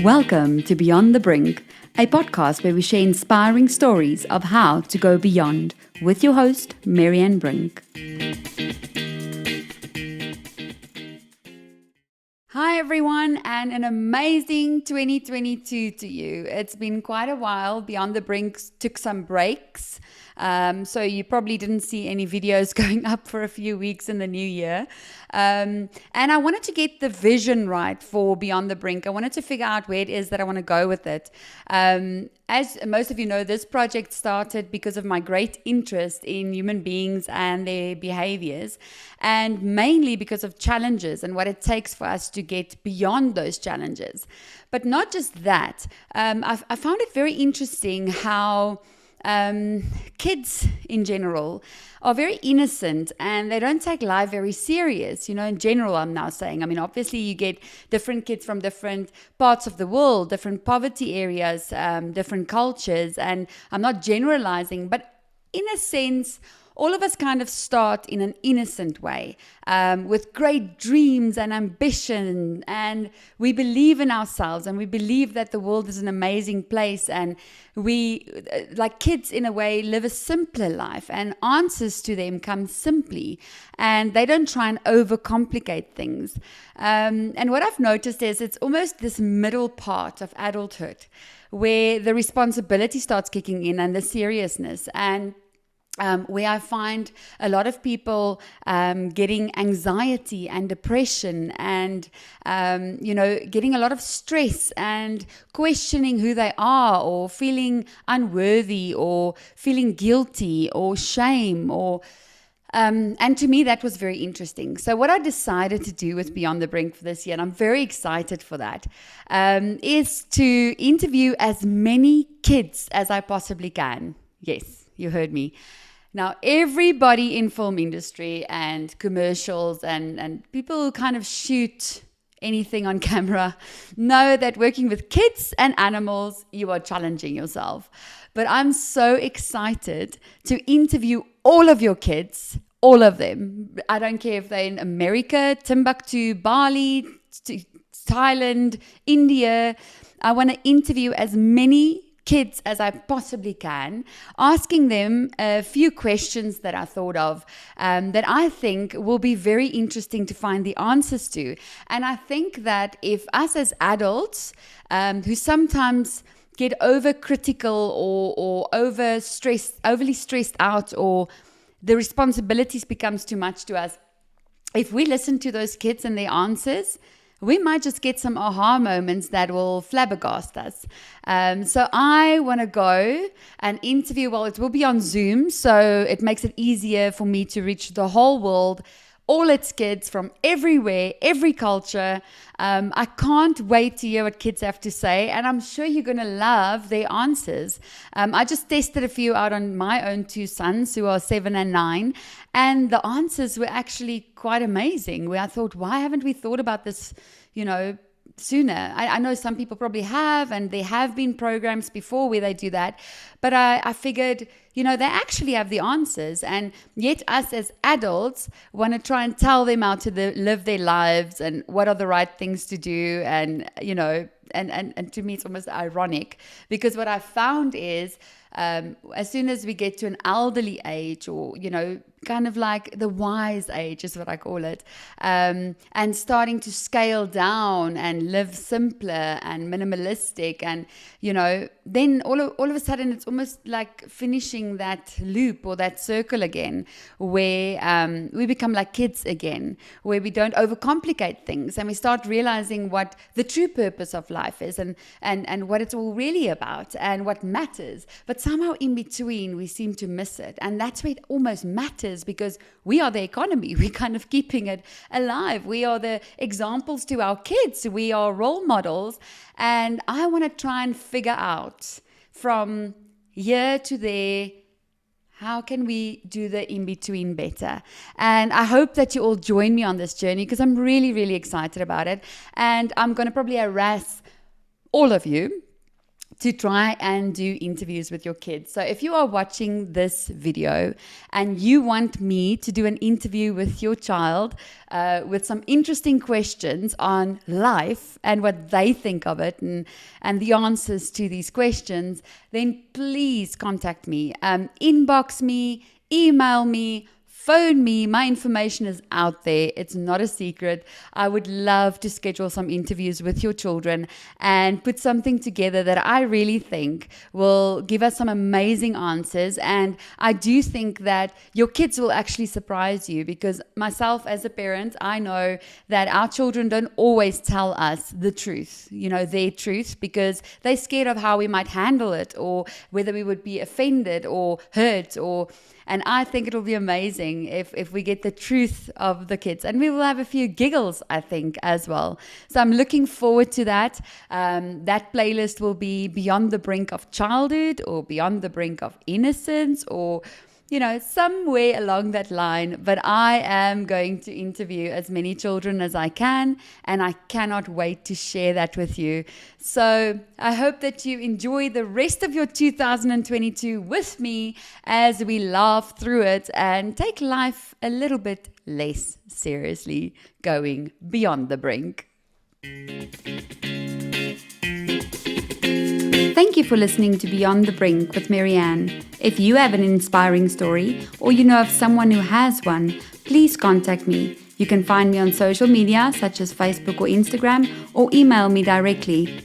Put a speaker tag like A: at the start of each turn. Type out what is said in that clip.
A: Welcome to Beyond the Brink, a podcast where we share inspiring stories of how to go beyond with your host, Marianne Brink. Hi everyone, and an amazing 2022 to you. It's been quite a while. Beyond the Brink took some breaks. So you probably didn't see any videos going up for a few weeks in the new year. And I wanted to get the vision right for Beyond the Brink. I wanted to figure out where it is that I want to go with it. As most of you know, this project started because of my great interest in human beings and their behaviors, and mainly because of challenges and what it takes for us to get beyond those challenges. But not just that, I found it very interesting how kids in general are very innocent and they don't take life very serious. In general, I'm now saying, obviously you get different kids from different parts of the world, different poverty areas, different cultures, and I'm not generalizing, but in a sense, all of us kind of start in an innocent way, with great dreams and ambition, and we believe in ourselves and we believe that the world is an amazing place, and we, like kids in a way, live a simpler life, and answers to them come simply, and they don't try and overcomplicate things. And what I've noticed is it's almost this middle part of adulthood where the responsibility starts kicking in and the seriousness, and where I find a lot of people getting anxiety and depression and, getting a lot of stress and questioning who they are, or feeling unworthy, or feeling guilty or shame, or and to me, that was very interesting. So what I decided to do with Beyond the Brink for this year, and I'm very excited for that, is to interview as many kids as I possibly can. Yes, you heard me. Now, everybody in film industry and commercials and people who kind of shoot anything on camera know that working with kids and animals, you are challenging yourself. But I'm so excited to interview all of your kids, all of them. I don't care if they're in America, Timbuktu, Bali, Thailand, India. I want to interview as many kids as I possibly can, asking them a few questions that I thought of that I think will be very interesting to find the answers to. And I think that if us as adults, who sometimes get overcritical or overly stressed out, or the responsibilities becomes too much to us, if we listen to those kids and their answers, we might just get some aha moments that will flabbergast us. So I want to go and interview, it will be on Zoom, so it makes it easier for me to reach the whole world, all its kids from everywhere, every culture. I can't wait to hear what kids have to say, and I'm sure you're going to love their answers. I just tested a few out on my own two sons, who are 7 and 9, and the answers were actually quite amazing, where I thought, why haven't we thought about this, sooner? I know some people probably have, and there have been programs before where they do that, but I figured, they actually have the answers, and yet us as adults want to try and tell them how to live their lives and what are the right things to do, and and to me it's almost ironic, because what I found is as soon as we get to an elderly age, or kind of like the wise age is what I call it, and starting to scale down and live simpler and minimalistic, and then all of a sudden it's almost like finishing that loop or that circle again, where we become like kids again, where we don't overcomplicate things, and we start realizing what the true purpose of life is, and what it's all really about, and what matters. But somehow in between we seem to miss it, and that's where it almost matters, because we are the economy. We're kind of keeping it alive. We are the examples to our kids. We are role models, and I want to try and figure out from here to there, how can we do the in-between better? And I hope that you all join me on this journey, because I'm really, really excited about it. And I'm going to probably harass all of you to try and do interviews with your kids. So if you are watching this video and you want me to do an interview with your child with some interesting questions on life and what they think of it and the answers to these questions, then please contact me. Inbox me, email me, phone me. My information is out there. It's not a secret. I would love to schedule some interviews with your children and put something together that I really think will give us some amazing answers. And I do think that your kids will actually surprise you, because myself as a parent, I know that our children don't always tell us the truth, their truth, because they're scared of how we might handle it, or whether we would be offended or hurt, and I think it'll be amazing if we get the truth of the kids. And we will have a few giggles, I think, as well. So I'm looking forward to that. That playlist will be Beyond the Brink of Childhood, or Beyond the Brink of Innocence, or somewhere along that line. But I am going to interview as many children as I can, and I cannot wait to share that with you. So I hope that you enjoy the rest of your 2022 with me as we laugh through it and take life a little bit less seriously, going beyond the brink. Thank you for listening to Beyond the Brink with Marianne. If you have an inspiring story, or you know of someone who has one, please contact me. You can find me on social media such as Facebook or Instagram, or email me directly.